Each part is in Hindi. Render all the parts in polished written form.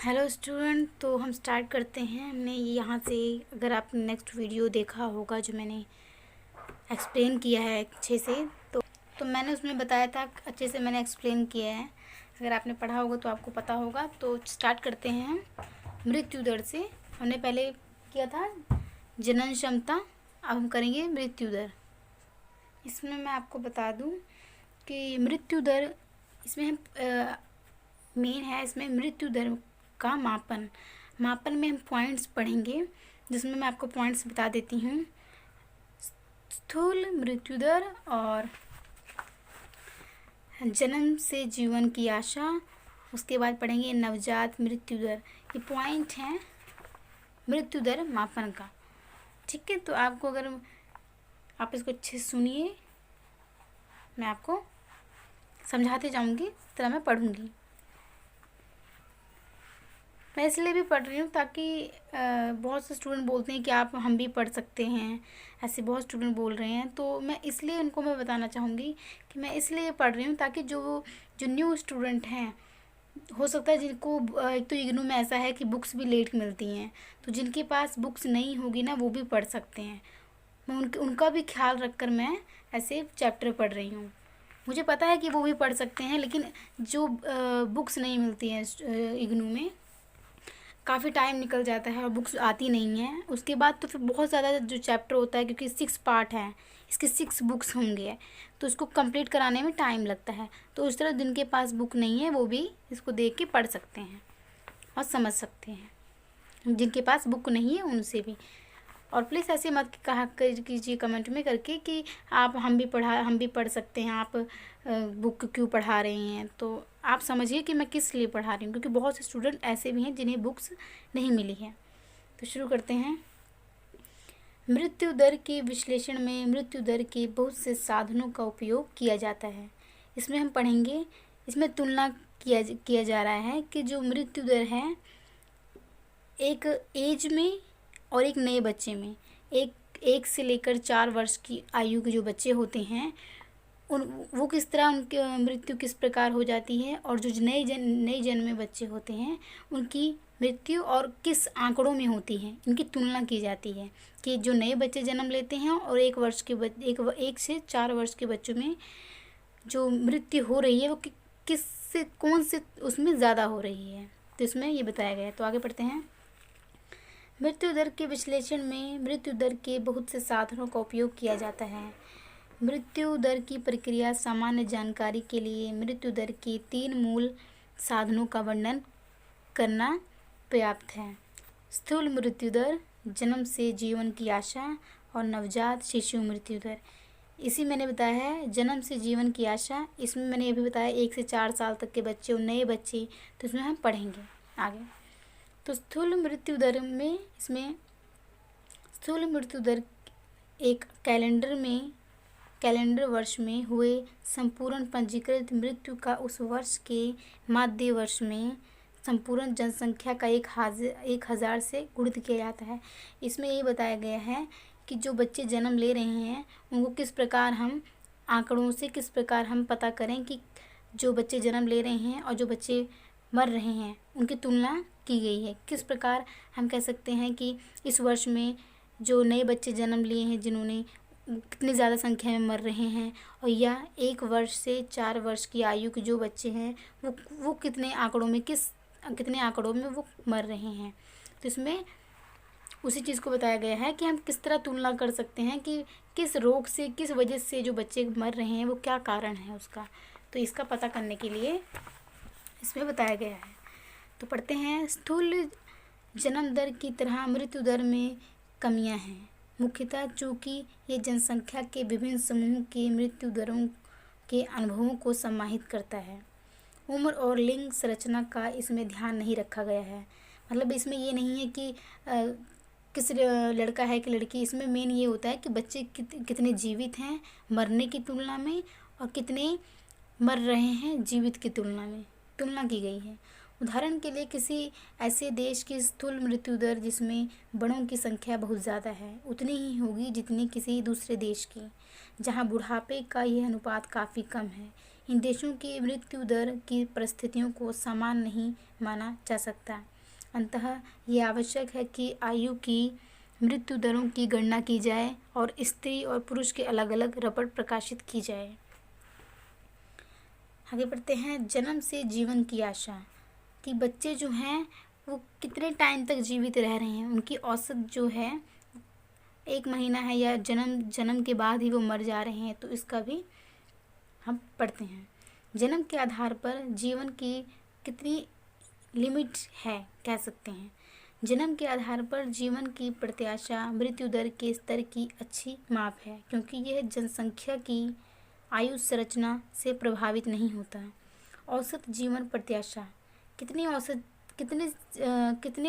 हेलो स्टूडेंट, तो हम स्टार्ट करते हैं। हमने यहाँ से, अगर आपने नेक्स्ट वीडियो देखा होगा जो मैंने एक्सप्लेन किया है अच्छे से, तो मैंने उसमें बताया था, अच्छे से मैंने एक्सप्लेन किया है। अगर आपने पढ़ा होगा तो आपको पता होगा। तो स्टार्ट करते हैं हम मृत्यु दर से। हमने पहले किया था जनन क्षमता, अब हम करेंगे मृत्यु दर। इसमें मैं आपको बता दूँ कि मृत्यु दर इसमें हम मेन है, इसमें मृत्यु दर का मापन में हम पॉइंट्स पढ़ेंगे, जिसमें मैं आपको पॉइंट्स बता देती हूँ। स्थूल मृत्यु दर और जन्म से जीवन की आशा, उसके बाद पढ़ेंगे नवजात मृत्यु दर। ये पॉइंट हैं मृत्यु दर मापन का। ठीक है, तो आपको, अगर आप इसको अच्छे से सुनिए, मैं आपको समझाते जाऊंगी, इस तरह मैं पढ़ूंगी। मैं इसलिए भी पढ़ रही हूँ ताकि बहुत से स्टूडेंट बोलते हैं कि हम भी पढ़ सकते हैं, ऐसे बहुत स्टूडेंट बोल रहे हैं। तो मैं इसलिए उनको मैं बताना चाहूँगी कि मैं इसलिए पढ़ रही हूँ ताकि जो न्यू स्टूडेंट हैं, हो सकता है जिनको, एक तो इग्नू में ऐसा है कि बुक्स भी लेट मिलती हैं, तो जिनके पास बुक्स नहीं होगी ना, वो भी पढ़ सकते हैं। मैं उनका भी ख्याल रख कर मैं ऐसे चैप्टर पढ़ रही हूँ। मुझे पता है कि वो भी पढ़ सकते हैं, लेकिन जो बुक्स नहीं मिलती हैं इग्नू में, काफ़ी टाइम निकल जाता है और बुक्स आती नहीं हैं। उसके बाद तो फिर बहुत ज़्यादा जो चैप्टर होता है, क्योंकि 6 पार्ट हैं, इसके 6 बुक्स होंगे, तो उसको कंप्लीट कराने में टाइम लगता है। तो उस तरह जिनके पास बुक नहीं है, वो भी इसको देख के पढ़ सकते हैं और समझ सकते हैं। जिनके पास बुक नहीं है उनसे भी। और प्लीज़ ऐसे मत कहा कीजिए कमेंट में करके कि हम भी पढ़ सकते हैं, आप बुक क्यों पढ़ा रही हैं। तो आप समझिए कि मैं किस लिए पढ़ा रही हूँ, क्योंकि बहुत से स्टूडेंट ऐसे भी हैं जिन्हें बुक्स नहीं मिली है। तो शुरू करते हैं। मृत्यु दर के विश्लेषण में मृत्यु दर के बहुत से साधनों का उपयोग किया जाता है। इसमें हम पढ़ेंगे, इसमें तुलना किया जा रहा है कि जो मृत्यु दर है, एक एज में और एक नए बच्चे में, एक से लेकर 4 वर्ष की आयु के जो बच्चे होते हैं, वो किस तरह, उनकी मृत्यु किस प्रकार हो जाती है, और जो नए जन्मे बच्चे होते हैं, उनकी मृत्यु और किस आंकड़ों में होती है, इनकी तुलना की जाती है कि जो नए बच्चे जन्म लेते हैं और 1 से 4 वर्ष के बच्चों में जो मृत्यु हो रही है, वो कौन से उसमें ज़्यादा हो रही है। तो इसमें ये बताया गया है। तो आगे पढ़ते हैं। मृत्यु दर के विश्लेषण में मृत्यु दर के बहुत से साधनों का उपयोग किया जाता है। मृत्यु दर की प्रक्रिया सामान्य जानकारी के लिए मृत्यु दर के 3 मूल साधनों का वर्णन करना पर्याप्त है। स्थूल मृत्यु दर, जन्म से जीवन की आशा और नवजात शिशु मृत्यु दर। इसी मैंने बताया है, जन्म से जीवन की आशा। इसमें मैंने ये भी बताया 1 से 4 साल तक के बच्चे और नए बच्चे, तो इसमें हम पढ़ेंगे आगे। तो स्थूल मृत्यु दर में, इसमें स्थूल मृत्यु दर एक कैलेंडर वर्ष में हुए संपूर्ण पंजीकृत मृत्यु का उस वर्ष के माध्य वर्ष में संपूर्ण जनसंख्या का 1000 से गुणित किया जाता है। इसमें ये बताया गया है कि जो बच्चे जन्म ले रहे हैं, उनको किस प्रकार हम आंकड़ों से किस प्रकार हम पता करें कि जो बच्चे जन्म ले रहे हैं और जो बच्चे मर रहे हैं, उनकी तुलना की गई है। किस प्रकार हम कह सकते हैं कि इस वर्ष में जो नए बच्चे जन्म लिए हैं, जिन्होंने कितनी ज़्यादा संख्या में मर रहे हैं, और या 1 वर्ष से 4 वर्ष की आयु के जो बच्चे हैं, वो कितने आंकड़ों में वो मर रहे हैं। तो इसमें उसी चीज़ को बताया गया है कि हम किस तरह तुलना कर सकते हैं कि किस रोग से, किस वजह से जो बच्चे मर रहे हैं, वो क्या कारण है उसका। तो इसका पता करने के लिए इसमें बताया गया है। तो पढ़ते हैं। स्थूल जन्म दर की तरह मृत्यु दर में कमियां हैं, मुख्यतः चूँकि ये जनसंख्या के विभिन्न समूहों की मृत्यु दरों के अनुभवों को समाहित करता है। उम्र और लिंग संरचना का इसमें ध्यान नहीं रखा गया है। मतलब इसमें ये नहीं है कि किस लड़का है कि लड़की। इसमें मेन ये होता है कि बच्चे कितने जीवित हैं मरने की तुलना में, और कितने मर रहे हैं जीवित की तुलना में, तुलना की गई है। उदाहरण के लिए, किसी ऐसे देश की स्थूल मृत्यु दर जिसमें बड़ों की संख्या बहुत ज़्यादा है, उतनी ही होगी जितनी किसी दूसरे देश की, जहां बुढ़ापे का यह अनुपात काफ़ी कम है। इन देशों की मृत्यु दर की परिस्थितियों को समान नहीं माना जा सकता। अतः ये आवश्यक है कि आयु की मृत्यु दरों की गणना की जाए और स्त्री और पुरुष के अलग अलग रिपोर्ट प्रकाशित की जाए। आगे बढ़ते हैं। जन्म से जीवन की आशा, कि बच्चे जो हैं वो कितने टाइम तक जीवित रह रहे हैं, उनकी औसत जो है 1 महीना है या जन्म के बाद ही वो मर जा रहे हैं, तो इसका भी हम पढ़ते हैं। जन्म के आधार पर जीवन की कितनी लिमिट है कह सकते हैं। जन्म के आधार पर जीवन की प्रत्याशा मृत्यु दर के स्तर की अच्छी माप है, क्योंकि यह जनसंख्या की आयु संरचना से प्रभावित नहीं होता। औसत जीवन प्रत्याशा, कितने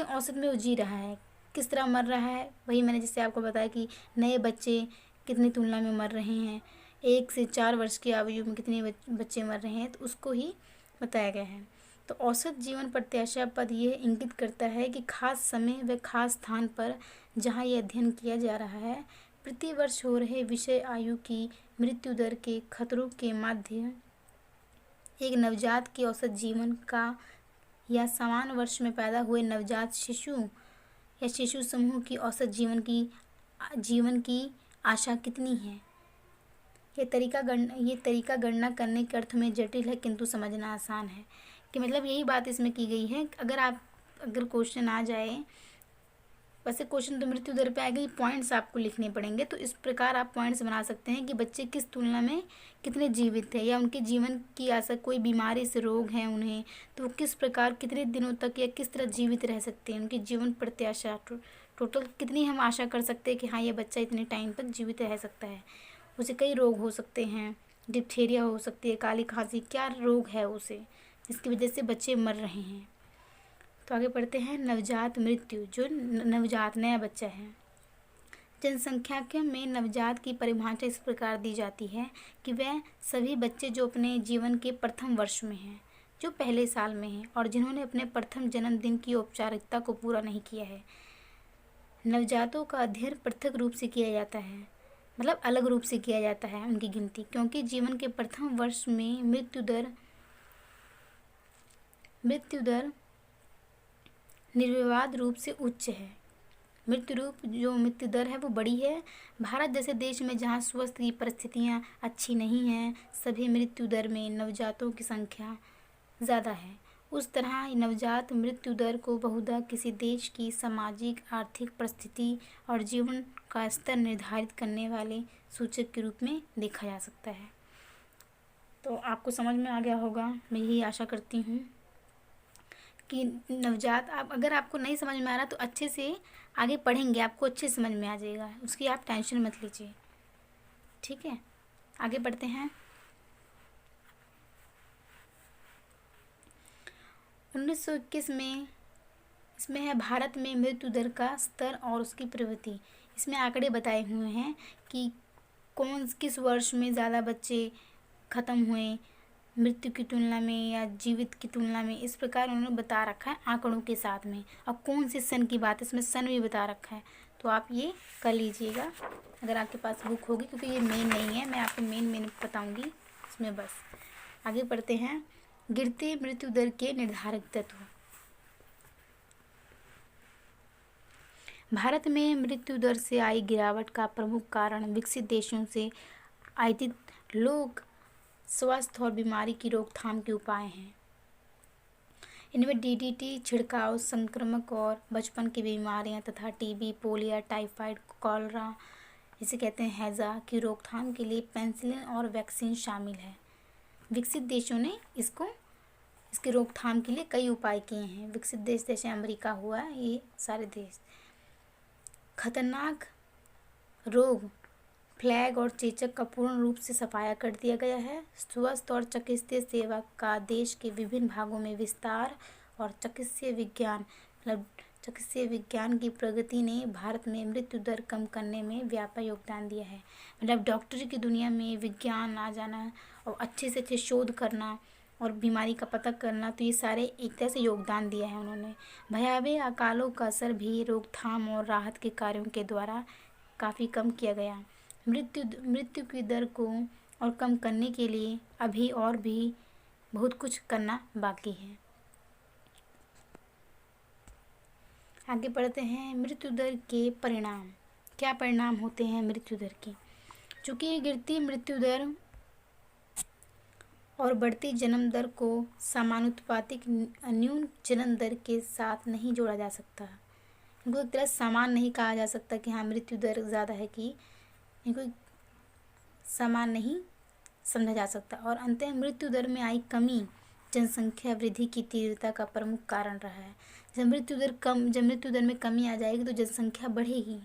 औसत में वो जी रहा है, किस तरह मर रहा है। वही मैंने जैसे आपको बताया कि नए बच्चे कितनी तुलना में मर रहे हैं, 1 से 4 वर्ष की आयु में कितने बच्चे मर रहे हैं, तो उसको ही बताया गया है। तो औसत जीवन प्रत्याशा पद यह इंगित करता है कि खास समय व खास स्थान पर जहाँ यह अध्ययन किया जा रहा है, प्रति वर्ष हो रहे विषय आयु की मृत्यु दर के खतरों के माध्य एक नवजात के औसत जीवन का या समान वर्ष में पैदा हुए नवजात शिशु या शिशु समूह की औसत जीवन की आशा कितनी है। ये तरीका गणना करने के अर्थ में जटिल है, किंतु समझना आसान है। कि मतलब यही बात इसमें की गई है। अगर क्वेश्चन आ जाए, वैसे क्वेश्चन तो मृत्यु दर पे आएगा, पॉइंट्स आपको लिखने पड़ेंगे, तो इस प्रकार आप पॉइंट्स बना सकते हैं कि बच्चे किस तुलना में कितने जीवित है, या उनके जीवन की आशा, कोई बीमारी से रोग है उन्हें, तो वो किस प्रकार कितने दिनों तक या किस तरह जीवित रह सकते हैं, उनकी जीवन प्रत्याशा टोटल कितनी हम आशा कर सकते हैं कि हाँ ये बच्चा इतने टाइम तक जीवित रह सकता है। उसे कई रोग हो सकते हैं, डिप्थीरिया हो सकती है, काली खांसी, क्या रोग है उसे, जिसकी वजह से बच्चे मर रहे हैं। तो आगे पढ़ते हैं। नवजात मृत्यु, जो नवजात नया बच्चा है। जनसंख्या में नवजात की परिभाषा इस प्रकार दी जाती है कि वह सभी बच्चे जो अपने जीवन के प्रथम वर्ष में हैं, जो पहले साल में हैं और जिन्होंने अपने प्रथम जन्मदिन की औपचारिकता को पूरा नहीं किया है। नवजातों का अध्ययन पृथक रूप से किया जाता है, मतलब अलग रूप से किया जाता है उनकी गिनती, क्योंकि जीवन के प्रथम वर्ष में मृत्यु दर निर्विवाद रूप से उच्च है। मृत्यु दर है वो बड़ी है। भारत जैसे देश में जहाँ स्वास्थ्य की परिस्थितियाँ अच्छी नहीं हैं, सभी मृत्यु दर में नवजातों की संख्या ज़्यादा है। उस तरह नवजात मृत्यु दर को बहुधा किसी देश की सामाजिक आर्थिक परिस्थिति और जीवन का स्तर निर्धारित करने वाले सूचक के रूप में देखा जा सकता है। तो आपको समझ में आ गया होगा, मैं यही आशा करती हूँ कि नवजात, अगर आपको नहीं समझ में आ रहा तो अच्छे से आगे पढ़ेंगे, आपको अच्छे समझ में आ जाएगा, उसकी आप टेंशन मत लीजिए। ठीक है, आगे बढ़ते हैं। 1921 में इसमें है भारत में मृत्यु दर का स्तर और उसकी प्रवृत्ति। इसमें आंकड़े बताए हुए हैं कि किस वर्ष में ज़्यादा बच्चे ख़त्म हुए मृत्यु की तुलना में या जीवित की तुलना में, इस प्रकार उन्होंने बता रखा है आंकड़ों के साथ में। और कौन से सन की बात, इसमें सन भी बता रखा है, तो आप ये कर लीजिएगा अगर आपके पास बुक होगी, क्योंकि ये मेन नहीं है, मैं आपको मेन बताऊंगी इसमें बस। आगे बढ़ते हैं। गिरते मृत्यु दर के निर्धारक तत्व। भारत में मृत्यु दर से आई गिरावट का प्रमुख कारण विकसित देशों से आयातित लोग स्वास्थ्य और बीमारी की रोकथाम के उपाय हैं। इनमें डीडीटी छिड़काव, संक्रामक और बचपन की बीमारियां तथा टीबी, पोलियो, टाइफाइड, कॉलरा, इसे कहते हैं हैजा, की रोकथाम के लिए पेनिसिलिन और वैक्सीन शामिल है। विकसित देशों ने इसके रोकथाम के लिए कई उपाय किए हैं। विकसित देश जैसे अमेरिका हुआ, ये सारे देश। खतरनाक रोग प्लेग और चेचक का पूर्ण रूप से सफाया कर दिया गया है। स्वास्थ्य और चिकित्सीय सेवा का देश के विभिन्न भागों में विस्तार और चिकित्सीय विज्ञान की प्रगति ने भारत में मृत्यु दर कम करने में व्यापक योगदान दिया है। मतलब डॉक्टरी की दुनिया में विज्ञान आ जाना और अच्छे से अच्छे शोध करना और बीमारी का पता करना, तो ये सारे एक तरह से योगदान दिया है उन्होंने। भयावह अकालों का असर भी रोकथाम और राहत के कार्यों के द्वारा काफ़ी कम किया गया। मृत्यु की दर को और कम करने के लिए अभी और भी बहुत कुछ करना बाकी है। आगे बढ़ते हैं, मृत्यु दर के परिणाम। क्या परिणाम होते हैं मृत्यु दर के? चूँकि गिरती मृत्यु दर और बढ़ती जन्म दर को समानुपातिक न्यून जन्म दर के साथ नहीं जोड़ा जा सकता। इनको एक तरह समान नहीं कहा जा सकता कि हाँ मृत्यु दर ज़्यादा है, कि इनको समान नहीं समझा जा सकता। और अंततः मृत्यु दर में आई कमी जनसंख्या वृद्धि की तीव्रता का प्रमुख कारण रहा है। जब मृत्यु दर में कमी आ जाएगी तो जनसंख्या बढ़ेगी।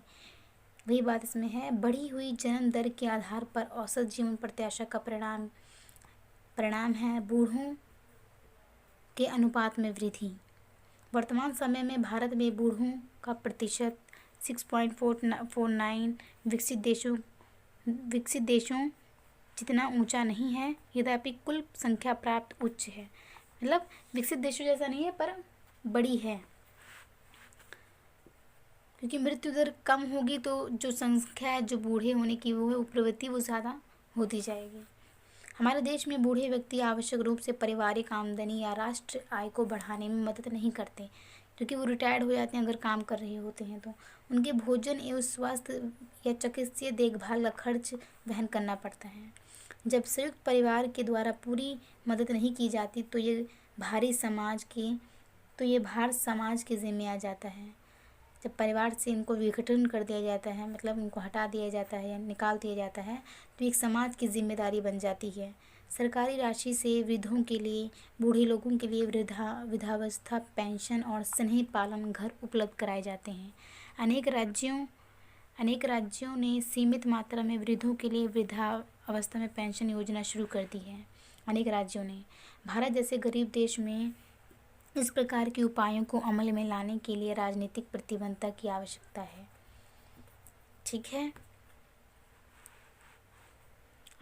वही बात इसमें है, बढ़ी हुई जन्म दर के आधार पर औसत जीवन प्रत्याशा का परिणाम है बूढ़ों के अनुपात में वृद्धि। वर्तमान समय में भारत में बूढ़ों का प्रतिशत 6.49 विकसित देशों जितना ऊंचा नहीं है, यद्यपि कुल संख्या प्राप्त उच्च है। मतलब विकसित देशों जैसा नहीं है पर बड़ी है, क्योंकि मृत्यु दर कम होगी तो जो संख्या है जो बूढ़े होने की वो है प्रवृत्ति वो ज़्यादा होती जाएगी। हमारे देश में बूढ़े व्यक्ति आवश्यक रूप से पारिवारिक आमदनी या राष्ट्र आय को बढ़ाने में मदद नहीं करते, क्योंकि वो रिटायर्ड हो जाते हैं अगर काम कर रहे होते हैं तो उनके भोजन एवं स्वास्थ्य या चिकित्सीय देखभाल का खर्च वहन करना पड़ता है। जब संयुक्त परिवार के द्वारा पूरी मदद नहीं की जाती तो ये भार समाज के जिम्मे आ जाता है। जब परिवार से इनको विघटन कर दिया जाता है, मतलब इनको हटा दिया जाता है या निकाल दिया जाता है, तो एक समाज की जिम्मेदारी बन जाती है। सरकारी राशि से वृद्धों के लिए, बूढ़े लोगों के लिए वृद्धावस्था पेंशन और स्नेह पालन घर उपलब्ध कराए जाते हैं। अनेक राज्यों ने सीमित मात्रा में वृद्धों के लिए वृद्धावस्था में पेंशन योजना शुरू कर दी है। अनेक राज्यों ने, भारत जैसे गरीब देश में इस प्रकार के उपायों को अमल में लाने के लिए राजनीतिक प्रतिबद्धता की आवश्यकता है। ठीक है,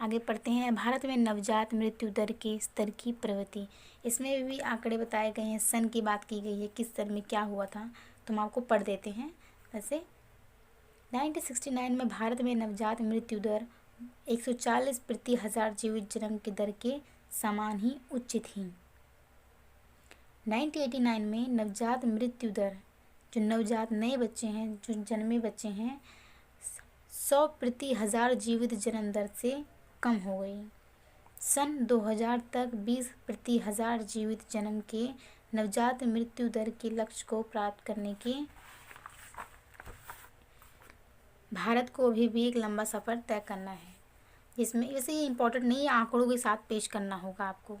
आगे पढ़ते हैं। भारत में नवजात मृत्यु दर के स्तर की प्रवृत्ति, इसमें भी आंकड़े बताए गए हैं, सन की बात की गई है, किस सन में क्या हुआ था, तो हम आपको पढ़ देते हैं। वैसे 1969 में भारत में नवजात मृत्यु दर 140 प्रति हजार जीवित जन्म की दर के समान ही उच्च थी। 1989 में नवजात मृत्यु दर, जो नवजात नए बच्चे हैं, जो जन्मे बच्चे हैं, 100 प्रति हजार जीवित जन्म दर से कम हो गई। सन 2000 तक 20 प्रति हजार जीवित जन्म के नवजात मृत्यु दर के लक्ष्य को प्राप्त करने के भारत को अभी भी एक लंबा सफ़र तय करना है। जिसमें वैसे ये इम्पोर्टेंट नहीं है, आंकड़ों के साथ पेश करना होगा आपको,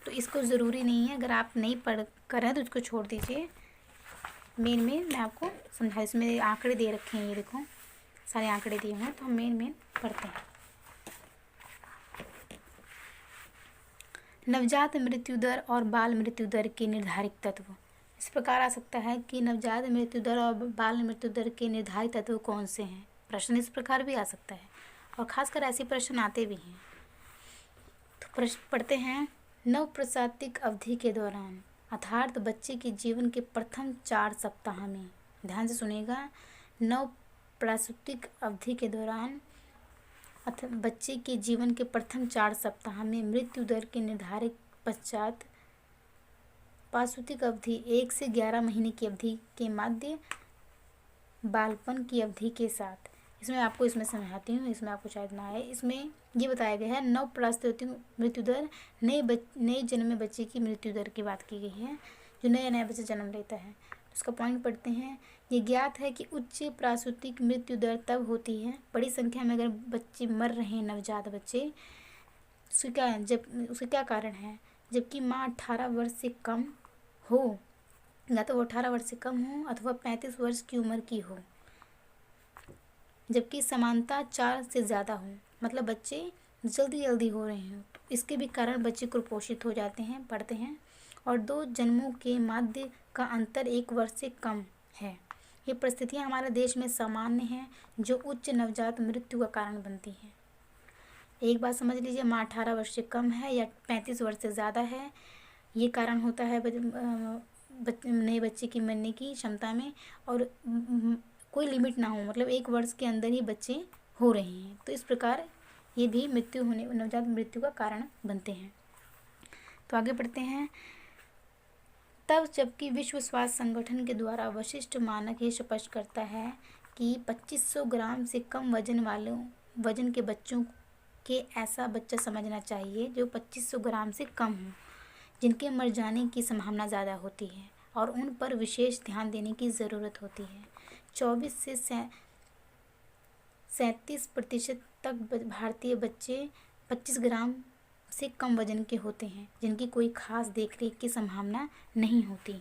तो इसको ज़रूरी नहीं है। अगर आप नहीं पढ़ कर हैं तो इसको छोड़ दीजिए। मेन मैं आपको समझा, इसमें आंकड़े दे रखे हैं, ये देखो सारे आंकड़े दिए हुए हैं, तो हम मेन पढ़ते हैं। नवजात मृत्यु दर और बाल मृत्यु दर के निर्धारित तत्व इस प्रकार आ सकता है कि नवजात मृत्यु दर और बाल मृत्यु दर के निर्धारित तत्व कौन से हैं। प्रश्न इस प्रकार भी आ सकता है और ख़ासकर ऐसे प्रश्न आते भी हैं। तो प्रश्न पढ़ते हैं। नवप्रसूतिक अवधि के दौरान, अर्थात बच्चे के जीवन के प्रथम 4 सप्ताह में, ध्यान से सुनिएगा, नवप्रसूतिक अवधि के दौरान बच्चे के जीवन के प्रथम 4 सप्ताह में मृत्यु दर के निर्धारित पश्चात प्रसूतिक अवधि 1 से 11 महीने की अवधि के मध्य बालपन की अवधि के साथ, इसमें आपको समझाती हूँ, इसमें आपको शायद ना आए। इसमें ये बताया गया है नवप्रसूतिक मृत्यु दर, नए जन्मे बच्चे की मृत्यु दर की बात की गई है, जो नया बच्चा जन्म लेता है। उसका पॉइंट पढ़ते हैं। ये ज्ञात है कि उच्च प्रसूतिक मृत्यु दर तब होती है, बड़ी संख्या में अगर बच्चे मर रहे हैं, नवजात बच्चे, उसका क्या कारण है, जबकि माँ 18 वर्ष से कम हो, या तो वो 18 वर्ष से कम हो अथवा 35 वर्ष की उम्र की हो, जबकि समानता 4 से ज़्यादा हो, मतलब बच्चे जल्दी हो रहे हैं, तो इसके भी कारण बच्चे कुपोषित हो जाते हैं, पढ़ते हैं। और 2 जन्मों के मध्य का अंतर 1 वर्ष से कम है। ये परिस्थितियाँ हमारे देश में सामान्य हैं, जो उच्च नवजात मृत्यु का कारण बनती हैं। एक बात समझ लीजिए, माँ 18 वर्ष से कम है या 35 वर्ष से ज़्यादा है, ये कारण होता है नए बच्चे की मरने की क्षमता में, और कोई लिमिट ना हो, मतलब 1 वर्ष के अंदर ही बच्चे हो रहे हैं, तो इस प्रकार ये भी नवजात मृत्यु का कारण बनते हैं। तो आगे बढ़ते हैं। तब जबकि विश्व स्वास्थ्य संगठन के द्वारा वशिष्ठ मानक ये स्पष्ट करता है कि 2500 ग्राम से कम वजन के बच्चों के ऐसा बच्चा समझना चाहिए जो 2500 ग्राम से कम हो, जिनके मर जाने की संभावना ज़्यादा होती है और उन पर विशेष ध्यान देने की ज़रूरत होती है। 24 से 37% तक भारतीय बच्चे 25 ग्राम से कम वजन के होते हैं, जिनकी कोई खास देखरेख की संभावना नहीं होती।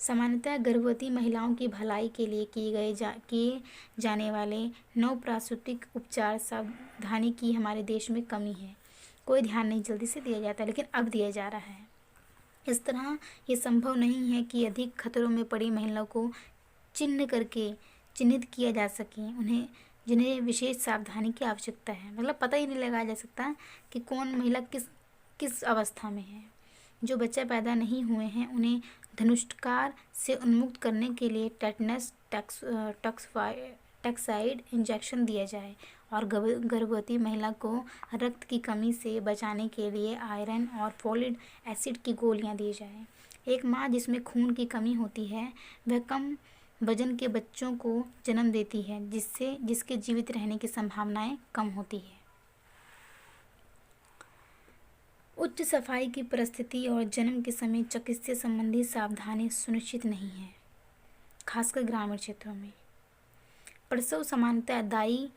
सामान्यतः गर्भवती महिलाओं की भलाई के लिए किए जाने वाले नवप्रसूतिक उपचार सावधानी की हमारे देश में कमी है। कोई ध्यान नहीं जल्दी से दिया जाता, लेकिन अब दिया जा रहा है। इस तरह ये संभव नहीं है कि अधिक खतरों में पड़ी महिलाओं को चिन्हित किया जा सके, जिन्हें विशेष सावधानी की आवश्यकता है। मतलब पता ही नहीं लगाया जा सकता कि कौन महिला किस अवस्था में है। जो बच्चा पैदा नहीं हुए हैं उन्हें धनुष्कार से उन्मुक्त करने के लिए टेटनस टॉक्साइड इंजेक्शन दिया जाए और गर्भवती महिला को रक्त की कमी से बचाने के लिए आयरन और फोलिक एसिड की गोलियां दी जाए। एक माँ जिसमें खून की कमी होती है वह कम वजन के बच्चों को जन्म देती है, जिसके जीवित रहने की संभावनाएं कम होती है। उच्च सफाई की परिस्थिति और जन्म के समय चिकित्सा संबंधी सावधानी सुनिश्चित नहीं है, खासकर ग्रामीण क्षेत्रों में। प्रसव सामान्यतः दाई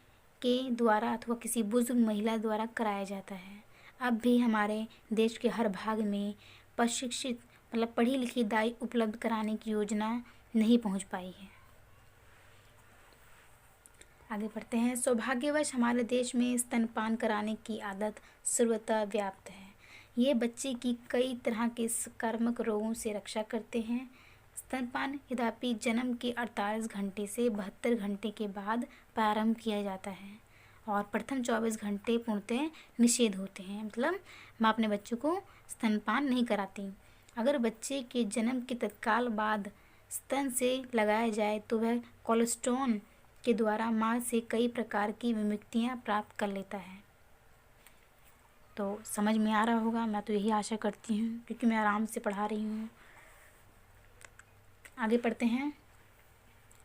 के द्वारा अथवा किसी बुजुर्ग महिला द्वारा कराया जाता है। अब भी हमारे देश के हर भाग में प्रशिक्षित पढ़ी लिखी दाई उपलब्ध कराने की योजना नहीं पहुंच पाई है। आगे बढ़ते हैं। सौभाग्यवश हमारे देश में स्तनपान कराने की आदत सर्वथा व्याप्त है। ये बच्चे की कई तरह के संक्रामक रोगों से रक्षा करते हैं। स्तनपान यद्यपि जन्म के 48 घंटे से 72 घंटे के बाद प्रारंभ किया जाता है और प्रथम 24 घंटे पूर्णतः निषेध होते हैं। मतलब माँ अपने बच्चों को स्तनपान नहीं कराती। अगर बच्चे के जन्म के तत्काल बाद स्तन से लगाया जाए तो वह कोलेस्ट्रॉल के द्वारा माँ से कई प्रकार की विमुक्तियाँ प्राप्त कर लेता है। तो समझ में आ रहा होगा, मैं तो यही आशा करती हूँ, क्योंकि मैं आराम से पढ़ा रही हूँ। आगे पढ़ते हैं।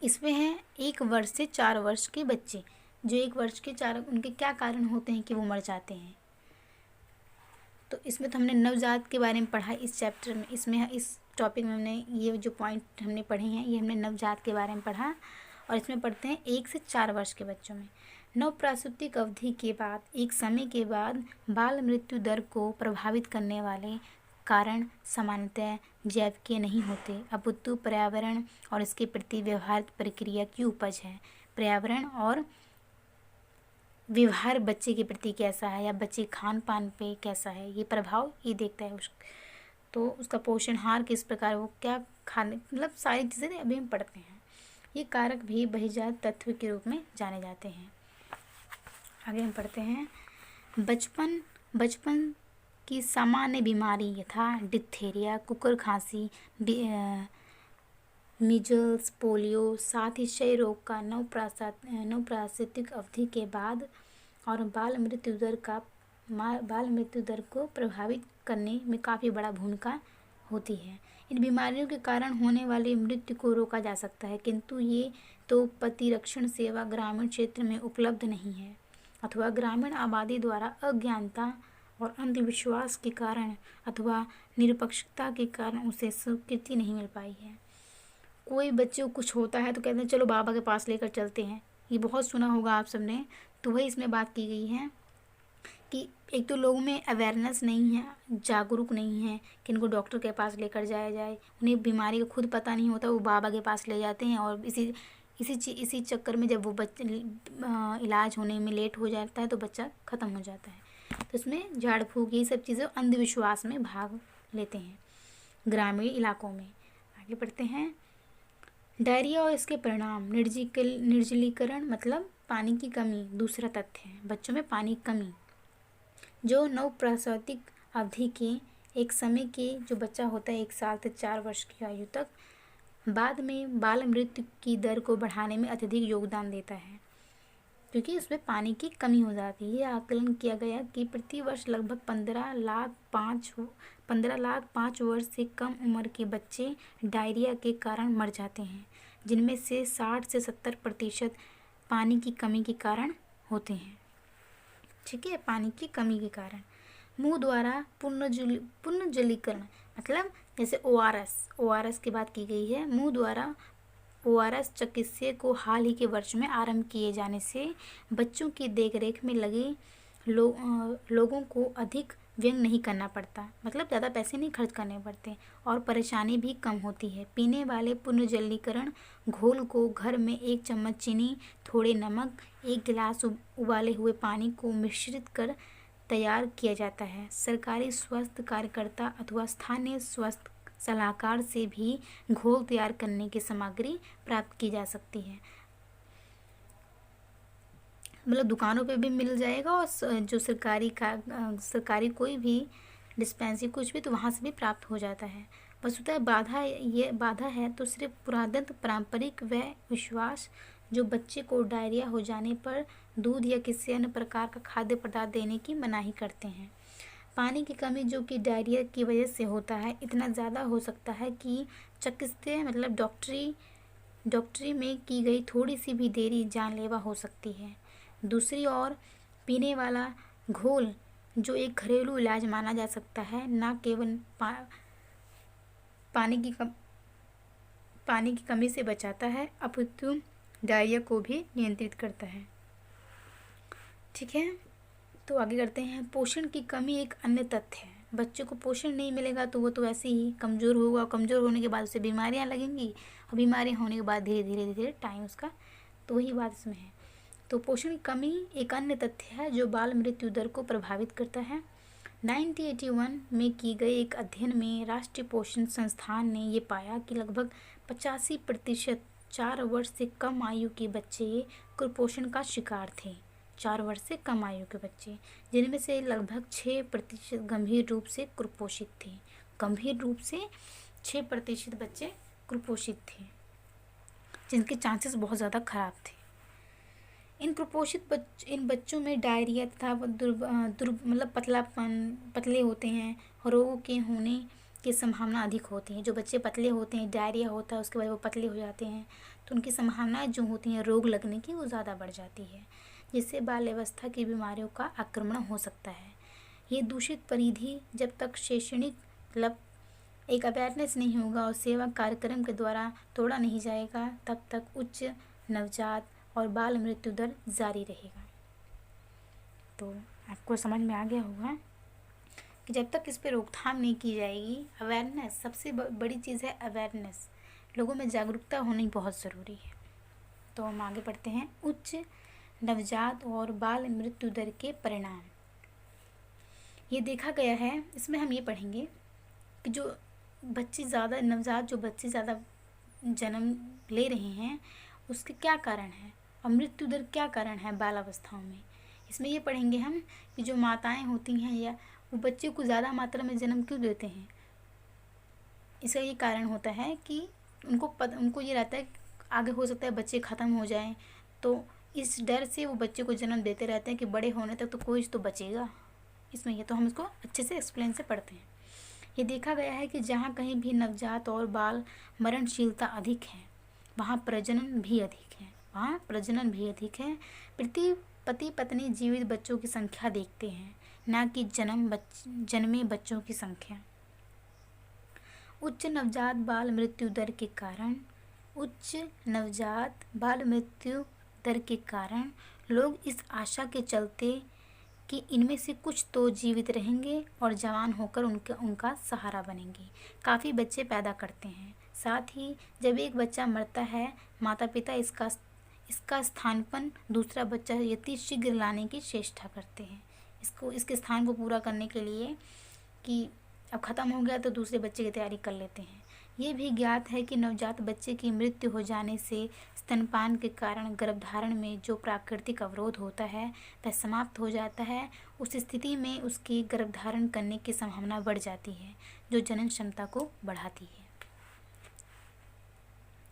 इसमें हैं 1 वर्ष से 4 वर्ष के बच्चे। जो 1 वर्ष के 4, उनके क्या कारण होते हैं कि वो मर जाते हैं। तो इसमें तो हमने नवजात के बारे में पढ़ा इस चैप्टर में। इस टॉपिक में हमने ये जो पॉइंट हमने पढ़े हैं ये हमने नवजात के बारे में पढ़ा। और इसमें पढ़ते हैं 1 से 4 वर्ष के बच्चों में। नवप्रसूतिक अवधि के बाद एक समय के बाद बाल मृत्यु दर को प्रभावित करने वाले कारण सामान्यतः जैविकीय नहीं होते, अपितु पर्यावरण और इसके प्रति व्यवहार प्रक्रिया की उपज है। पर्यावरण और व्यवहार बच्चे के प्रति कैसा है या बच्चे खान पान पे कैसा है, ये प्रभाव ये देखता है। तो उसका पोषणहार किस प्रकार, वो क्या खाने, मतलब सारी चीज़ें अभी हम पढ़ते हैं। ये कारक भी बहिर्जात तत्व के रूप में जाने जाते हैं। आगे हम पढ़ते हैं। बचपन की सामान्य बीमारी यथा डिप्थीरिया, कुकुर खांसी, मीजल्स, पोलियो, साथ ही क्षय रोग का नवप्रसूतिक अवधि के बाद और बाल मृत्यु दर को प्रभावित करने में काफ़ी बड़ा भूमिका होती है। इन बीमारियों के कारण होने वाली मृत्यु को रोका जा सकता है, किंतु ये तो प्रतिरक्षण सेवा ग्रामीण क्षेत्र में उपलब्ध नहीं है अथवा ग्रामीण आबादी द्वारा अज्ञानता और अंधविश्वास के कारण अथवा निरपेक्षता के कारण उसे स्वीकृति नहीं मिल पाई है। कोई बच्चे को कुछ होता है तो कहते हैं चलो बाबा के पास लेकर चलते हैं। ये बहुत सुना होगा आप सबने। तो वही इसमें बात की गई है कि एक तो लोगों में अवेयरनेस नहीं है, जागरूक नहीं है कि इनको डॉक्टर के पास लेकर जाया जाए। उन्हें बीमारी का खुद पता नहीं होता, वो बाबा के पास ले जाते हैं और इसी चक्कर में जब वो बच्चे इलाज होने में लेट हो जाता है तो बच्चा ख़त्म हो जाता है। तो इसमें झाड़ फूँक ये सब चीज़ें अंधविश्वास में भाग लेते हैं ग्रामीण इलाकों में। आगे बढ़ते हैं। डायरिया और इसके परिणाम। निर्जलीकरण मतलब पानी की कमी दूसरा तथ्य है। बच्चों में पानी की कमी जो नवप्रसूतिक अवधि के एक समय के जो बच्चा होता है 1 साल से 4 वर्ष की आयु तक, बाद में बाल मृत्यु की दर को बढ़ाने में अत्यधिक योगदान देता है। क्योंकि उसमें पानी की कमी हो जाती है। यह आकलन किया गया कि प्रतिवर्ष लगभग 15 लाख 5 वर्ष से कम उम्र के बच्चे डायरिया के कारण मर जाते हैं, जिनमें से 60 से 70% पानी की कमी के कारण होते हैं। ठीक है, पानी की कमी के कारण। मुंह द्वारा पुनर्जलीकरण मतलब जैसे ओआरएस की बात की गई है। मुंह द्वारा ओआरएस चिकित्सा को हाल ही के वर्ष में आरंभ किए जाने से बच्चों की देखरेख में लगे लोगों को अधिक व्यय नहीं करना पड़ता, मतलब ज़्यादा पैसे नहीं खर्च करने पड़ते और परेशानी भी कम होती है। पीने वाले पुनर्जलीकरण घोल को घर में 1 चम्मच चीनी, थोड़े नमक, 1 गिलास उबाले हुए पानी को मिश्रित कर तैयार किया जाता है। सरकारी स्वास्थ्य कार्यकर्ता अथवा स्थानीय स्वास्थ्य सलाहकार से भी घोल तैयार करने की सामग्री प्राप्त की जा सकती है। मतलब दुकानों पे भी मिल जाएगा और जो सरकारी कोई भी डिस्पेंसरी कुछ भी तो वहाँ से भी प्राप्त हो जाता है। वस्तुतः बाधा है तो सिर्फ पुरातन पारंपरिक व विश्वास जो बच्चे को डायरिया हो जाने पर दूध या किसी अन्य प्रकार का खाद्य पदार्थ देने की मनाही करते हैं। पानी की कमी जो कि डायरिया की वजह से होता है इतना ज़्यादा हो सकता है कि चिकित्सीय मतलब डॉक्टरी में की गई थोड़ी सी भी देरी जानलेवा हो सकती है। दूसरी ओर पीने वाला घोल जो एक घरेलू इलाज माना जा सकता है, न केवल पानी की कमी से बचाता है अपितु डायरिया को भी नियंत्रित करता है। ठीक है, तो आगे करते हैं। पोषण की कमी एक अन्य तथ्य है। बच्चे को पोषण नहीं मिलेगा तो वो तो ऐसे ही कमज़ोर होगा, कमज़ोर होने के बाद उसे बीमारियां लगेंगी और बीमारियां होने के बाद धीरे धीरे टाइम उसका, तो वही बात इसमें है। तो पोषण की कमी एक अन्य तथ्य है जो बाल मृत्यु दर को प्रभावित करता है। 1981 में की गई एक अध्ययन में राष्ट्रीय पोषण संस्थान ने ये पाया कि लगभग 85% 4 वर्ष से कम आयु के बच्चे कुपोषण का शिकार थे। 4 वर्ष से कम आयु के बच्चे, जिनमें से लगभग 6% गंभीर रूप से कुपोषित थे। गंभीर रूप से 6% बच्चे कुपोषित थे, जिनके चांसेस बहुत ज़्यादा खराब थे। इन बच्चों में डायरिया तथा मतलब पतले होते हैं, रोगों के होने की संभावना अधिक होती है। जो बच्चे पतले होते हैं, डायरिया होता है उसके बाद वो पतले हो जाते हैं, तो उनकी संभावनाएं जो होती हैं रोग लगने की वो ज़्यादा बढ़ जाती है, जिससे बाल्यावस्था की बीमारियों का आक्रमण हो सकता है। ये दूषित परिधि जब तक शैक्षणिक मतलब एक अवेयरनेस नहीं होगा और सेवा कार्यक्रम के द्वारा तोड़ा नहीं जाएगा, तब तक उच्च नवजात और बाल मृत्यु दर जारी रहेगा। तो आपको समझ में आ गया होगा कि जब तक इस पर रोकथाम नहीं की जाएगी, अवेयरनेस सबसे बड़ी चीज़ है। अवेयरनेस, लोगों में जागरूकता होनी बहुत ज़रूरी है। तो हम आगे बढ़ते हैं। उच्च नवजात और बाल मृत्यु दर के परिणाम। ये देखा गया है, इसमें हम ये पढ़ेंगे कि जो नवजात जो बच्चे ज़्यादा जन्म ले रहे हैं उसके क्या कारण है और मृत्यु दर क्या कारण है बालावस्थाओं में। इसमें ये पढ़ेंगे हम कि जो माताएं होती हैं या वो बच्चे को ज़्यादा मात्रा में जन्म क्यों देते हैं। इसका ये कारण होता है कि उनको ये रहता है आगे हो सकता है बच्चे ख़त्म हो जाएं, तो इस डर से वो बच्चे को जन्म देते रहते हैं कि बड़े होने तक तो कोई तो बचेगा। इसमें ये तो हम इसको अच्छे से एक्सप्लेन से पढ़ते हैं। ये देखा गया है कि जहाँ कहीं भी नवजात और बाल मरणशीलता अधिक है वहाँ प्रजनन भी अधिक है। पति पत्नी जीवित बच्चों की संख्या देखते हैं, न कि जन्मे बच्चों की संख्या। उच्च नवजात बाल मृत्यु दर के कारण लोग इस आशा के चलते कि इनमें से कुछ तो जीवित रहेंगे और जवान होकर उनका सहारा बनेंगे, काफ़ी बच्चे पैदा करते हैं। साथ ही जब एक बच्चा मरता है, माता पिता इसका स्थानपन दूसरा बच्चा यति शीघ्र लाने की चेष्टा करते हैं। इसके स्थान को पूरा करने के लिए कि अब ख़त्म हो गया तो दूसरे बच्चे की तैयारी कर लेते हैं। ये भी ज्ञात है कि नवजात बच्चे की मृत्यु हो जाने से स्तनपान के कारण गर्भधारण में जो प्राकृतिक अवरोध होता है वह समाप्त हो जाता है। उस स्थिति में उसकी गर्भधारण करने की संभावना बढ़ जाती है, जो जनन क्षमता को बढ़ाती है।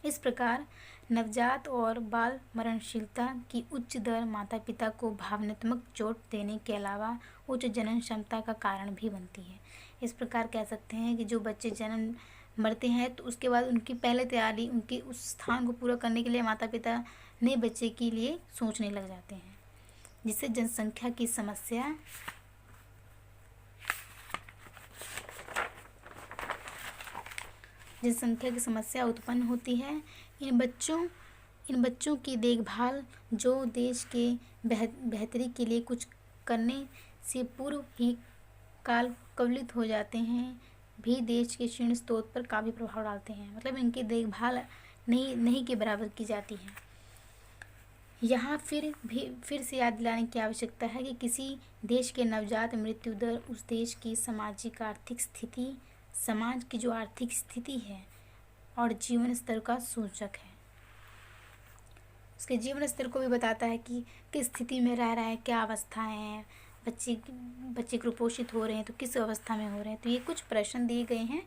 इस प्रकार नवजात और बाल मरणशीलता की उच्च दर माता पिता को भावनात्मक चोट देने के अलावा उच्च जनन क्षमता का कारण भी बनती है। इस प्रकार कह सकते हैं कि जो बच्चे जन्म मरते हैं तो उसके बाद उनकी पहले तैयारी, उनके उस स्थान को पूरा करने के लिए माता पिता नए बच्चे के लिए सोचने लग जाते हैं, जिससे जनसंख्या की समस्या उत्पन्न होती है। इन बच्चों की देखभाल जो देश के बेहतरी के लिए कुछ करने से पूर्व ही काल कवलित हो जाते हैं, भी देश के क्षीण स्रोत पर काफ़ी प्रभाव डालते हैं। मतलब इनकी देखभाल नहीं के बराबर की जाती है। यहाँ फिर से याद दिलाने की आवश्यकता है कि किसी देश के नवजात मृत्यु दर उस देश की सामाजिक आर्थिक स्थिति, समाज की जो आर्थिक स्थिति है और जीवन स्तर का सूचक है। उसके जीवन स्तर को भी बताता है कि किस स्थिति में रह रहा है, क्या अवस्थाएं हैं, बच्चे कुपोषित हो रहे हैं तो किस अवस्था में हो रहे हैं। तो ये कुछ प्रश्न दिए गए हैं,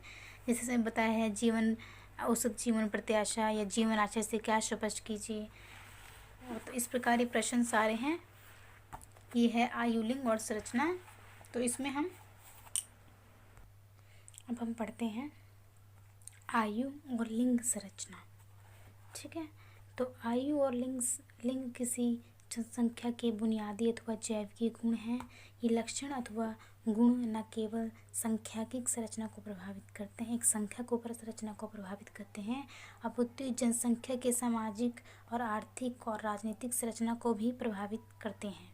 जैसे से बताया है औसत जीवन प्रत्याशा या जीवन आशय से क्या स्पष्ट कीजिए। तो इस प्रकार ये प्रश्न सारे हैं। ये है आयु, लिंग और संरचना। तो इसमें हम पढ़ते हैं आयु और लिंग संरचना। ठीक है, तो आयु और लिंग किसी जनसंख्या के बुनियादी अथवा जैविक गुण हैं। ये लक्षण अथवा गुण न केवल सांख्यिकीय संरचना को प्रभावित करते हैं, एक संख्या को संरचना को प्रभावित करते हैं, अपितु जनसंख्या के सामाजिक और आर्थिक और राजनीतिक संरचना को भी प्रभावित करते हैं।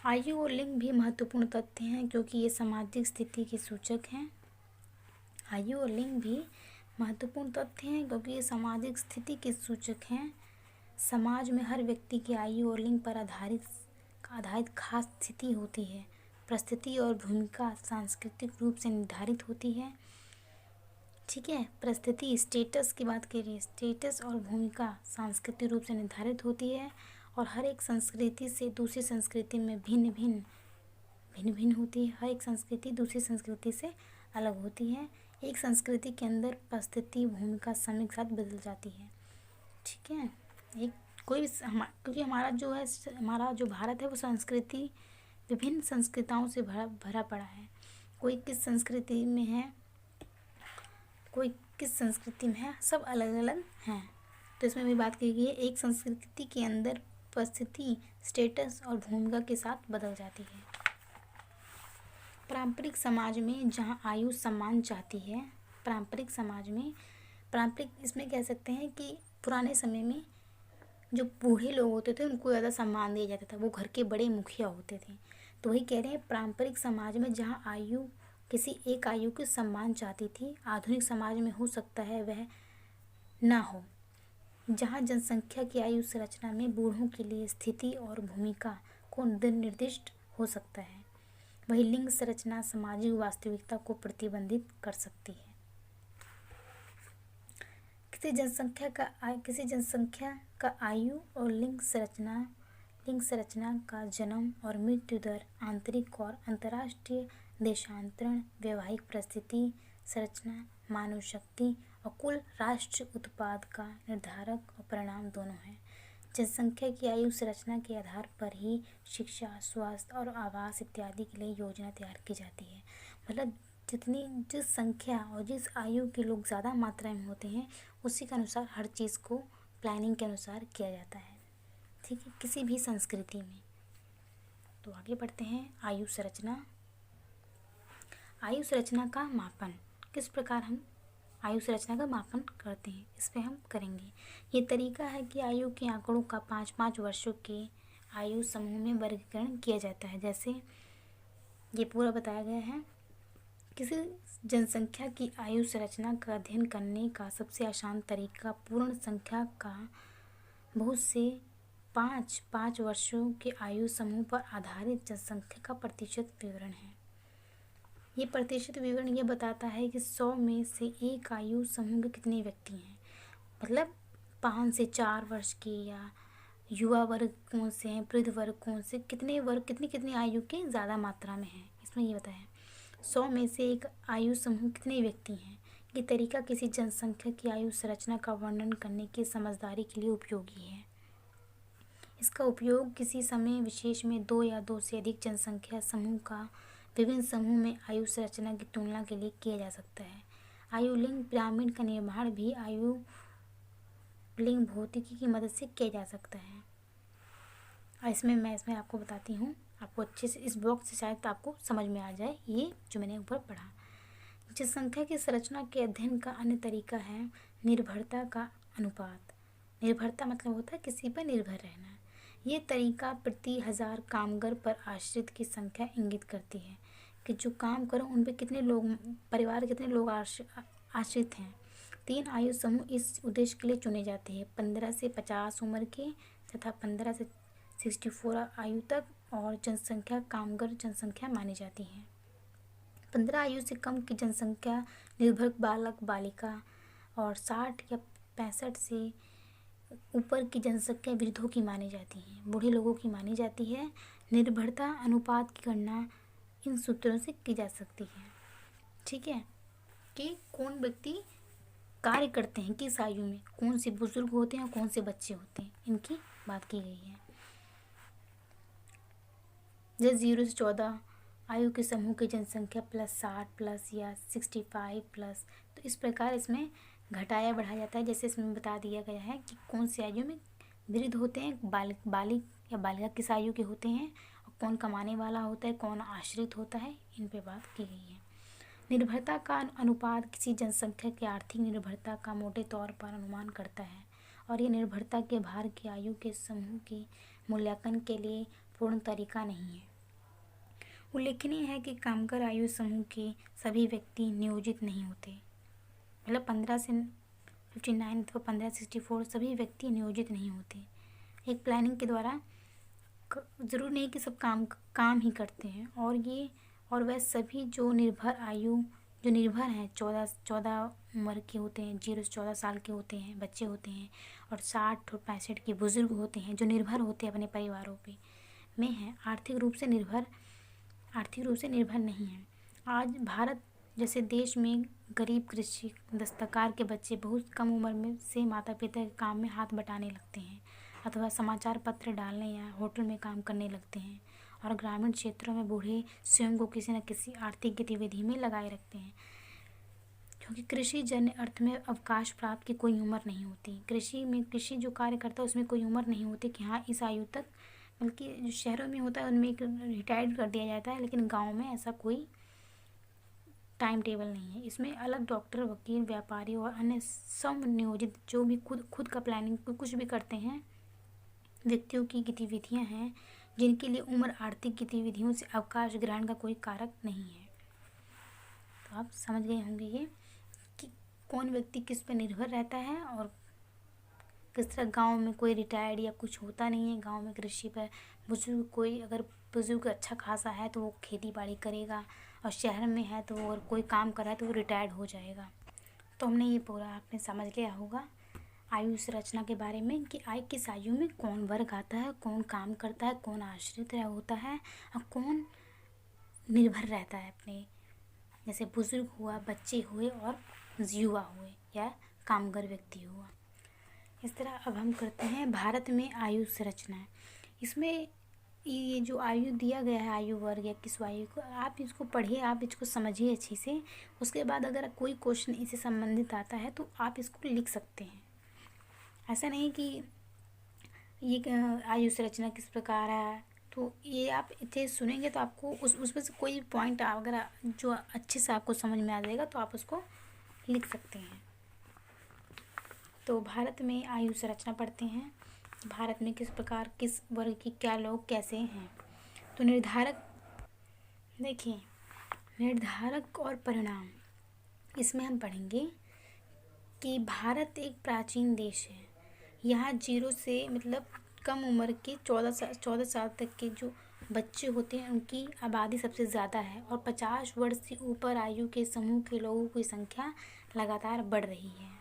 आयु और लिंग भी महत्वपूर्ण तथ्य हैं क्योंकि ये सामाजिक स्थिति के सूचक हैं। आयु और लिंग भी महत्वपूर्ण तथ्य हैं क्योंकि ये सामाजिक स्थिति के सूचक हैं। समाज में हर व्यक्ति की आयु और लिंग पर आधारित खास स्थिति होती है। परिस्थिति और भूमिका सांस्कृतिक रूप से निर्धारित होती है। ठीक है, परिस्थिति स्टेटस की बात करिए, स्टेटस और भूमिका सांस्कृतिक रूप से निर्धारित होती है और हर एक संस्कृति से दूसरी संस्कृति में भिन्न भिन्न होती है। हर एक संस्कृति दूसरी संस्कृति से अलग होती है। एक संस्कृति के अंदर परिस्थिति भूमिका समय के साथ बदल जाती है। ठीक है, क्योंकि हमारा जो भारत है वो संस्कृति विभिन्न संस्कृतियों से भरा पड़ा है। कोई किस संस्कृति में है, कोई किस संस्कृति में है, सब अलग अलग हैं। तो इसमें भी बात की गई है, एक संस्कृति के अंदर परिस्थिति स्टेटस और भूमिका के साथ बदल जाती है। पारंपरिक समाज में जहाँ आयु सम्मान चाहती है, पारंपरिक इसमें कह सकते हैं कि पुराने समय में जो बूढ़े लोग होते थे उनको ज़्यादा सम्मान दिया जाता था, वो घर के बड़े मुखिया होते थे। तो वही कह रहे हैं, पारंपरिक समाज में जहाँ आयु किसी एक आयु के सम्मान चाहती थी, आधुनिक समाज में हो सकता है वह ना हो। जहाँ जनसंख्या की आयु संरचना में बूढ़ों के लिए स्थिति और भूमिका को निर्दिष्ट हो सकता है, वही लिंग संरचना सामाजिक वास्तविकता को प्रतिबंधित कर सकती है। किसी जनसंख्या का आयु और लिंग संरचना का जन्म और मृत्यु दर, आंतरिक और अंतर्राष्ट्रीय देशांतरण, वैवाहिक परिस्थिति, संरचना, मानव शक्ति और कुल राष्ट्र उत्पाद का निर्धारक और परिणाम दोनों हैं। जनसंख्या की आयु संरचना के आधार पर ही शिक्षा, स्वास्थ्य और आवास इत्यादि के लिए योजना तैयार की जाती है। मतलब जिस संख्या और जिस आयु के लोग ज़्यादा मात्रा में होते हैं उसी के अनुसार हर चीज़ को प्लानिंग के अनुसार किया जाता है। ठीक है, किसी भी संस्कृति में। तो आगे बढ़ते हैं, आयु संरचना का मापन। किस प्रकार हम आयु संरचना का मापन करते हैं, इस पे हम करेंगे। ये तरीका है कि आयु के आंकड़ों का 5-5 वर्षों के आयु समूह में वर्गीकरण किया जाता है। जैसे ये पूरा बताया गया है। किसी जनसंख्या की आयु संरचना का अध्ययन करने का सबसे आसान तरीका पूर्ण संख्या का बहुत से 5 वर्षों के आयु समूह पर आधारित जनसंख्या का प्रतिशत विवरण है। ये प्रतिशत विवरण ये बताता है कि 100 में से एक आयु समूह के कितने व्यक्ति हैं। मतलब 5 से 4 वर्ष के या युवा वर्ग कौन से हैं, वृद्ध वर्ग कौन से, कितनी आयु के ज़्यादा मात्रा में हैं, इसमें ये बताया है। 100 में से एक आयु समूह कितने व्यक्ति हैं, ये तरीका किसी जनसंख्या की आयु संरचना का वर्णन करने की समझदारी के लिए उपयोगी है। इसका उपयोग किसी समय विशेष में दो या दो से अधिक जनसंख्या समूह का विभिन्न समूह में आयु संरचना की तुलना के लिए किया जा सकता है। आयु लिंग पिरामिड का निर्माण भी आयु लिंग भौतिकी की मदद से किया जा सकता है। और इसमें आपको बताती हूँ, आपको अच्छे से इस ब्लॉक से शायद आपको समझ में आ जाए ये जो मैंने ऊपर पढ़ा। जनसंख्या की संरचना के अध्ययन का अन्य तरीका है निर्भरता का अनुपात। निर्भरता मतलब होता है किसी पर निर्भर रहना। ये तरीका प्रति 1000 कामगार पर आश्रित की संख्या इंगित करती है कि जो काम करो उन पे कितने लोग, परिवार कितने लोग आश्रित हैं। 3 आयु समूह इस उद्देश्य के लिए चुने जाते हैं, 15 से 50 उम्र के तथा 15 से 64 आयु तक, और जनसंख्या कामगार जनसंख्या मानी जाती है। 15 आयु से कम की जनसंख्या निर्भर बालक बालिका, और 60 या 65 से ऊपर की जनसंख्या वृद्धों की मानी जाती है, बूढ़े लोगों की मानी जाती है। निर्भरता अनुपात की गणना इन सूत्रों से की जा सकती है। ठीक है, कि कौन व्यक्ति कार्य करते हैं किस आयु में, कौन से बुजुर्ग होते हैं और कौन से बच्चे होते हैं, इनकी बात की गई है। जैसे 0 से 14 आयु के समूह की जनसंख्या +60 प्लस या 65 प्लस, तो इस प्रकार इसमें घटाया बढ़ाया जाता है। जैसे इसमें बता दिया गया है कि कौन सी आयु में वृद्ध होते हैं, बालिक या बालिका किस आयु के होते हैं, और कौन कमाने वाला होता है, कौन आश्रित होता है, इन पे बात की गई है। निर्भरता का अनुपात किसी जनसंख्या की आर्थिक निर्भरता का मोटे तौर पर अनुमान करता है, और ये निर्भरता के भार की आयु के समूह के मूल्यांकन के लिए पूर्ण तरीका नहीं है। उल्लेखनीय है कि कामगार आयु समूह के सभी व्यक्ति नियोजित नहीं होते, मतलब 15 से 59 अथवा 15 से 64 सभी व्यक्ति नियोजित नहीं होते। एक प्लानिंग के द्वारा ज़रूर नहीं कि सब काम ही करते हैं, और वह सभी जो निर्भर हैं 14 उम्र के होते हैं, 0 से 14 साल के होते हैं, बच्चे होते हैं, और 60 और 65 के बुजुर्ग होते हैं जो निर्भर होते हैं अपने परिवारों पे में हैं, आर्थिक रूप से निर्भर नहीं हैं। आज भारत जैसे देश में गरीब कृषि दस्तकार के बच्चे बहुत कम उम्र में से माता पिता के काम में हाथ बटाने लगते हैं, अथवा समाचार पत्र डालने या होटल में काम करने लगते हैं, और ग्रामीण क्षेत्रों में बूढ़े स्वयं को किसी न किसी आर्थिक गतिविधि में लगाए रखते हैं, क्योंकि कृषि जन्य अर्थ में अवकाश प्राप्त की कोई उम्र नहीं होती। कृषि जो कार्य करता है उसमें कोई उम्र नहीं होती कि हाँ इस आयु तक, बल्कि जो शहरों में होता है उनमें एक रिटायर्ड कर दिया जाता है, लेकिन गांव में ऐसा कोई टाइम टेबल नहीं है। इसमें अलग डॉक्टर, वकील, व्यापारी और अन्य स्वनियोजित जो भी खुद का प्लानिंग कुछ भी करते हैं व्यक्तियों की गतिविधियां हैं, जिनके लिए उम्र आर्थिक गतिविधियों से अवकाश ग्रहण का कोई कारक नहीं है। तो आप समझ गए होंगे ये कि कौन व्यक्ति किस पर निर्भर रहता है, और किस तरह गांव में कोई रिटायर्ड या कुछ होता नहीं है, गांव में कृषि पर अगर बुजुर्ग अच्छा खासा है तो वो खेती बाड़ी करेगा, और शहर में है तो वो अगर कोई काम कर रहा है तो वो रिटायर्ड हो जाएगा। तो हमने ये पूरा आपने समझ लिया होगा आयु संरचना के बारे में कि किस आयु में कौन वर्ग आता है, कौन काम करता है, कौन आश्रित होता है, और कौन निर्भर रहता है अपने, जैसे बुजुर्ग हुआ, बच्चे हुए और युवा हुए या कामगार व्यक्ति हुआ। इस तरह अब हम करते हैं भारत में आयु संरचना। इसमें ये जो आयु दिया गया है, आयु वर्ग या किस आयु को, आप इसको पढ़िए, आप इसको समझिए अच्छे से। उसके बाद अगर कोई क्वेश्चन इससे संबंधित आता है तो आप इसको लिख सकते हैं। ऐसा नहीं कि ये आयु संरचना किस प्रकार है, तो ये आप इतने सुनेंगे तो आपको उसमें से कोई पॉइंट अगर जो अच्छे से आपको समझ में आ जाएगा तो आप उसको लिख सकते हैं। तो भारत में आयु संरचना पढ़ते हैं। भारत में किस प्रकार, किस वर्ग की क्या लोग कैसे हैं। तो निर्धारक और परिणाम, इसमें हम पढ़ेंगे कि भारत एक प्राचीन देश है। यहाँ 0 से मतलब कम उम्र के 14 साल तक के जो बच्चे होते हैं उनकी आबादी सबसे ज़्यादा है, और 50 वर्ष से ऊपर आयु के समूह के लोगों की संख्या लगातार बढ़ रही है।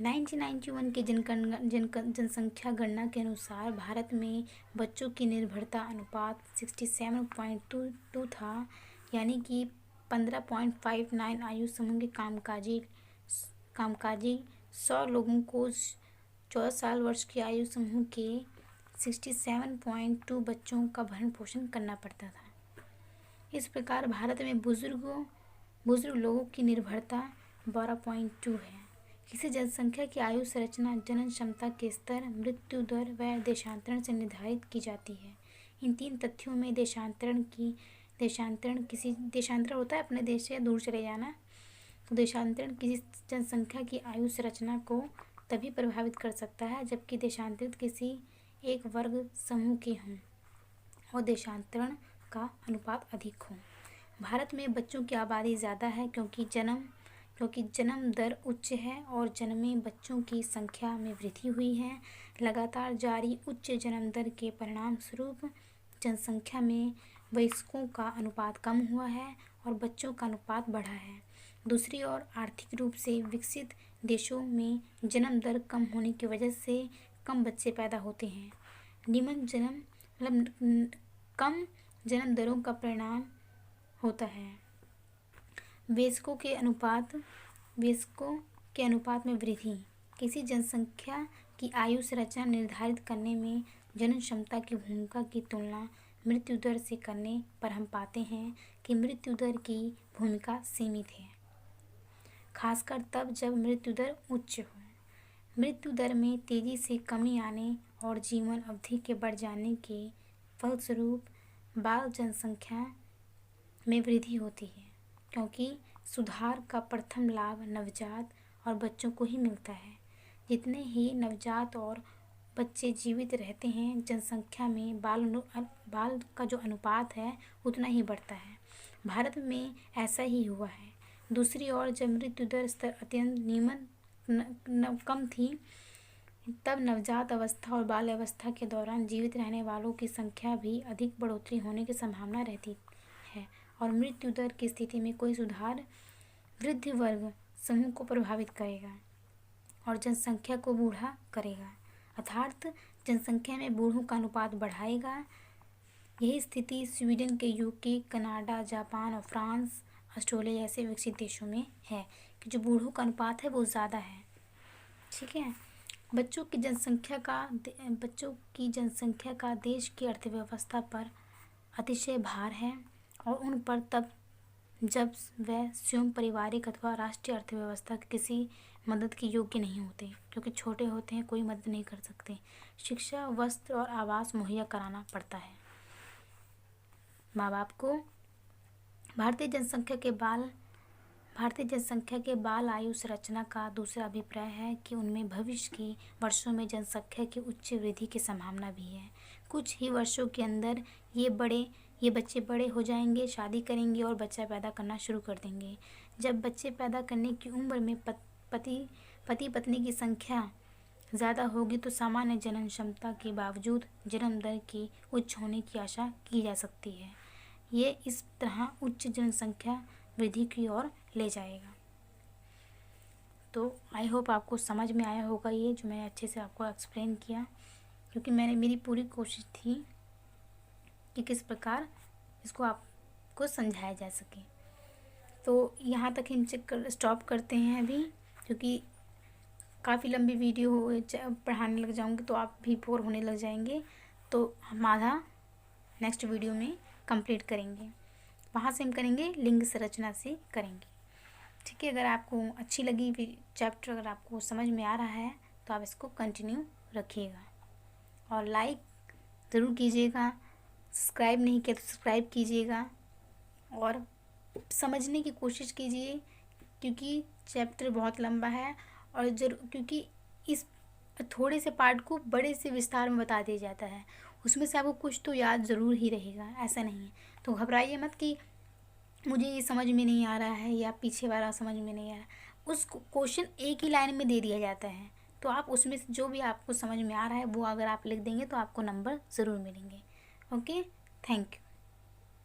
1991 के जनसंख्या गणना के अनुसार भारत में बच्चों की निर्भरता अनुपात 67.22 था, यानी कि 15.59 आयु समूह के कामकाजी कामकाजी 100 लोगों को 14 साल वर्ष की आयु समूह के 67.2 बच्चों का भरण पोषण करना पड़ता था। इस प्रकार भारत में बुजुर्ग लोगों की निर्भरता 12.2 है। किसी जनसंख्या की आयु संरचना जनन क्षमता के स्तर, मृत्यु दर व देशांतरण से निर्धारित की जाती है। इन 3 तथ्यों में देशांतरण होता है अपने देश से दूर चले जाना, तो देशांतरण किसी जनसंख्या की आयु संरचना को तभी प्रभावित कर सकता है जबकि देशांतरित किसी एक वर्ग समूह के हों और देशांतरण का अनुपात अधिक हो। भारत में बच्चों की आबादी ज़्यादा है क्योंकि जन्म दर उच्च है और जन्मे बच्चों की संख्या में वृद्धि हुई है। लगातार जारी उच्च जन्म दर के परिणाम स्वरूप जनसंख्या में वयस्कों का अनुपात कम हुआ है और बच्चों का अनुपात बढ़ा है। दूसरी ओर आर्थिक रूप से विकसित देशों में जन्म दर कम होने की वजह से कम बच्चे पैदा होते हैं। कम जन्म दरों का परिणाम होता है वयस्कों के अनुपात में वृद्धि। किसी जनसंख्या की आयु संरचना निर्धारित करने में जनन क्षमता की भूमिका की तुलना मृत्यु दर से करने पर हम पाते हैं कि मृत्यु दर की भूमिका सीमित है, खासकर तब जब मृत्यु दर उच्च हो। मृत्यु दर में तेजी से कमी आने और जीवन अवधि के बढ़ जाने के फलस्वरूप बाल जनसंख्या में वृद्धि होती है, क्योंकि सुधार का प्रथम लाभ नवजात और बच्चों को ही मिलता है। जितने ही नवजात और बच्चे जीवित रहते हैं, जनसंख्या में बाल का जो अनुपात है उतना ही बढ़ता है। भारत में ऐसा ही हुआ है। दूसरी ओर जब मृत्यु दर स्तर अत्यंत कम थी, तब नवजात अवस्था और बाल अवस्था के दौरान जीवित रहने वालों की संख्या भी अधिक बढ़ोतरी होने की संभावना रहती है और मृत्यु दर की स्थिति में कोई सुधार वृद्ध वर्ग समूह को प्रभावित करेगा और जनसंख्या को बूढ़ा करेगा, अर्थात जनसंख्या में बूढ़ों का अनुपात बढ़ाएगा। यही स्थिति स्वीडन के यूके, कनाडा, जापान और फ्रांस, ऑस्ट्रेलिया जैसे विकसित देशों में है कि जो बूढ़ों का अनुपात है वो ज़्यादा है। ठीक है। बच्चों की जनसंख्या का देश की अर्थव्यवस्था पर अतिशय भार है और उन पर तब जब वह स्वयं पारिवारिक अथवा राष्ट्रीय अर्थव्यवस्था की किसी मदद के योग्य नहीं होते, क्योंकि छोटे होते हैं, कोई मदद नहीं कर सकते। शिक्षा, वस्त्र और आवास मुहैया कराना पड़ता है माँ बाप को। भारतीय जनसंख्या के बाल आयु संरचना का दूसरा अभिप्राय है कि उनमें भविष्य के वर्षों में जनसंख्या की उच्च वृद्धि की संभावना भी है। कुछ ही वर्षों के अंदर ये बच्चे बड़े हो जाएंगे, शादी करेंगे और बच्चा पैदा करना शुरू कर देंगे। जब बच्चे पैदा करने की उम्र में पति पत्नी की संख्या ज़्यादा होगी तो सामान्य जनन क्षमता के बावजूद जन्म दर की उच्च होने की आशा की जा सकती है। ये इस तरह उच्च जनसंख्या वृद्धि की ओर ले जाएगा। तो आई होप आपको समझ में आया होगा ये जो मैंने अच्छे से आपको एक्सप्लेन किया, क्योंकि मेरी पूरी कोशिश थी कि किस प्रकार इसको आपको समझाया जा सके। तो यहाँ तक हम स्टॉप करते हैं अभी, क्योंकि काफ़ी लंबी वीडियो पढ़ाने लग जाऊँगी तो आप भी बोर होने लग जाएंगे। तो हम आधा नेक्स्ट वीडियो में कंप्लीट करेंगे, वहाँ से हम करेंगे लिंग संरचना से करेंगे। ठीक है। अगर आपको अच्छी लगी चैप्टर, अगर आपको समझ में आ रहा है तो आप इसको कंटिन्यू रखिएगा और लाइक ज़रूर कीजिएगा। सब्सक्राइब नहीं किया तो सब्सक्राइब कीजिएगा और समझने की कोशिश कीजिए, क्योंकि चैप्टर बहुत लंबा है और क्योंकि इस थोड़े से पार्ट को बड़े से विस्तार में बता दिया जाता है, उसमें से आपको कुछ तो याद ज़रूर ही रहेगा, ऐसा नहीं है। तो घबराइए मत कि मुझे ये समझ में नहीं आ रहा है या पीछे वाला समझ में नहीं आ रहा। उस क्वेश्चन एक ही लाइन में दे दिया जाता है, तो आप उसमें से जो भी आपको समझ में आ रहा है वो अगर आप लिख देंगे तो आपको नंबर ज़रूर मिलेंगे। Okay, thank you.